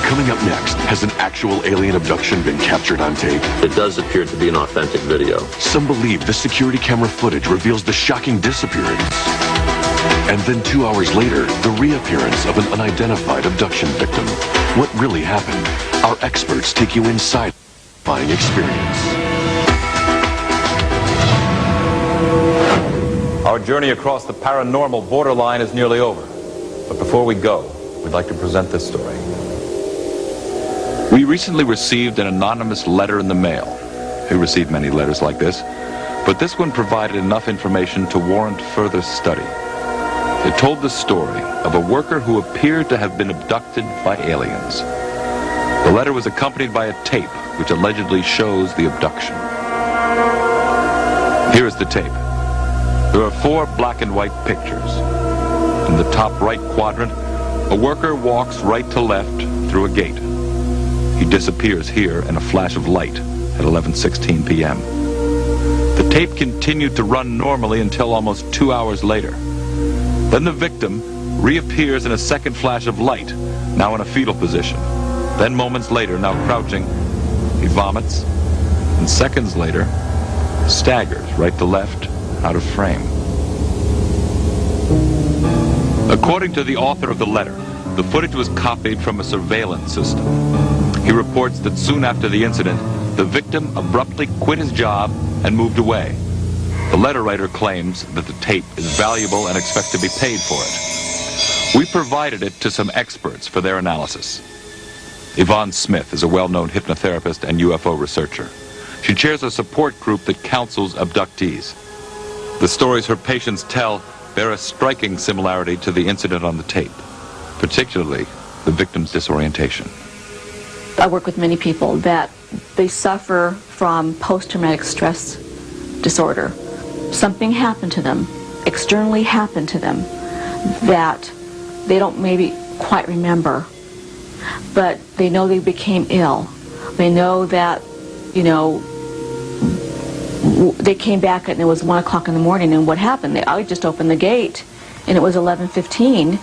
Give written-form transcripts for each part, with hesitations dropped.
Coming up next, has an actual alien abduction been captured on tape? It does appear to be an authentic video. Some believe the security camera footage reveals the shocking disappearance. And then 2 hours later, the reappearance of an unidentified abduction victim. What really happened? Our experts take you inside the terrifying experience. Our journey across the paranormal borderline is nearly over. But before we go, we'd like to present this story. We recently received an anonymous letter in the mail. We received many letters like this, but this one provided enough information to warrant further study. It told the story of a worker who appeared to have been abducted by aliens. The letter was accompanied by a tape which allegedly shows the abduction. Here is the tape. There are 4 black and white pictures. In the top right quadrant, a worker walks right to left through a gate. He disappears here in a flash of light at 11:16 p.m. The tape continued to run normally until almost 2 hours later. Then the victim reappears in a second flash of light, now in a fetal position. Then moments later, now crouching, he vomits, and seconds later, staggers right to left, out of frame. According to the author of the letter, the footage was copied from a surveillance system. He reports that soon after the incident, the victim abruptly quit his job and moved away. The letter writer claims that the tape is valuable and expects to be paid for it. We provided it to some experts for their analysis. Yvonne Smith is a well-known hypnotherapist and UFO researcher. She chairs a support group that counsels abductees. The stories her patients tell bear a striking similarity to the incident on the tape, particularly the victim's disorientation. I work with many people that they suffer from post-traumatic stress disorder. Something happened to them, externally happened to them, that they don't maybe quite remember, but they know they became ill. They know that, you know, they came back and it was 1 o'clock in the morning, and what happened? I just opened the gate and it was 11:15,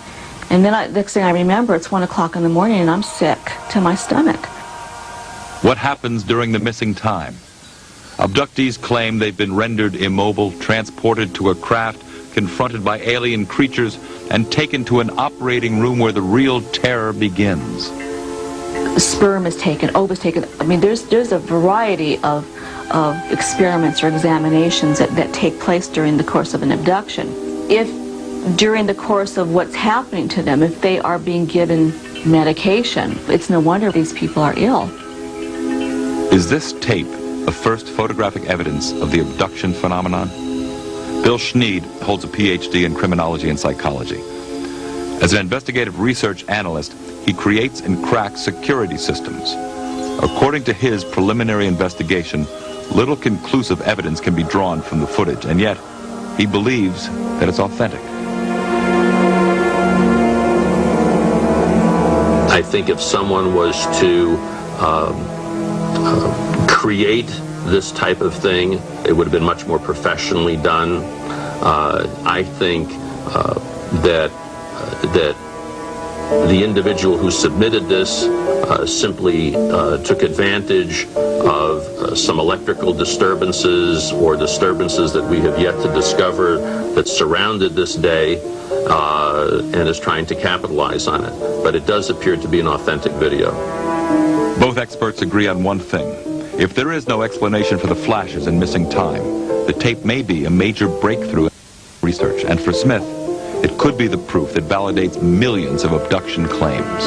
and then next thing I remember, it's 1 o'clock in the morning and I'm sick to my stomach. What happens during the missing time? Abductees claim they've been rendered immobile, transported to a craft, confronted by alien creatures, and taken to an operating room where the real terror begins. Sperm is taken, ova is taken. I mean, there's a variety of experiments or examinations that take place during the course of an abduction. If during the course of what's happening to them, if they are being given medication, it's no wonder these people are ill. Is this tape the first photographic evidence of the abduction phenomenon? Bill Schneed holds a PhD in criminology and psychology. As an investigative research analyst, he creates and cracks security systems. According to his preliminary investigation, little conclusive evidence can be drawn from the footage, and yet he believes that it's authentic. I think if someone was to create this type of thing, it would have been much more professionally done. I think that the individual who submitted this simply took advantage of some electrical disturbances or disturbances that we have yet to discover that surrounded this day, and is trying to capitalize on it. But it does appear to be an authentic video. Both experts agree on one thing. If there is no explanation for the flashes and missing time, the tape may be a major breakthrough in research. And for Smith, it could be the proof that validates millions of abduction claims.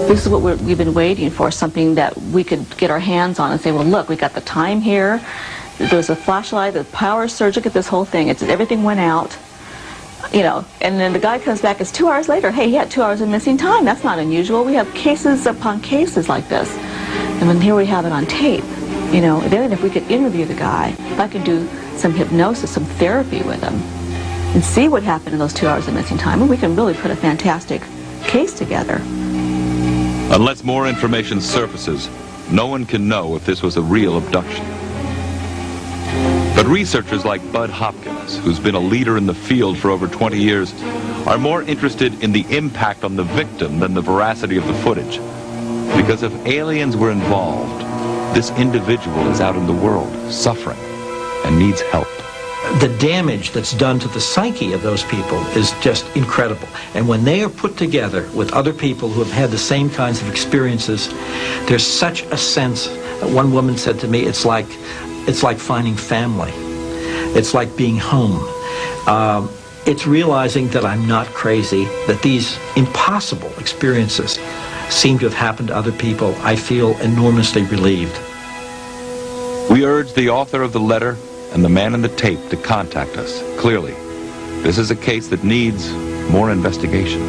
This is what we've been waiting for, something that we could get our hands on and say, well, look, we got the time here. There's a flashlight, the power surge, look at this whole thing. Everything went out, you know, and then the guy comes back, it's 2 hours later. Hey, he had 2 hours of missing time. That's not unusual. We have cases upon cases like this. And then here we have it on tape, you know. Then if we could interview the guy, if I could do some hypnosis, some therapy with him, and see what happened in those 2 hours of missing time, and we can really put a fantastic case together. Unless more information surfaces, no one can know if this was a real abduction. But But researchers like Bud Hopkins, who's been a leader in the field for over 20 years, are more interested in the impact on the victim than the veracity of the footage. Because if aliens were involved, this individual is out in the world, suffering, and needs help. The damage that's done to the psyche of those people is just incredible. And when they are put together with other people who have had the same kinds of experiences, there's such a sense. One woman said to me, it's like finding family. It's like being home. It's realizing that I'm not crazy, that these impossible experiences seem to have happened to other people. I feel enormously relieved. We urge the author of the letter and the man in the tape to contact us. Clearly, this is a case that needs more investigation.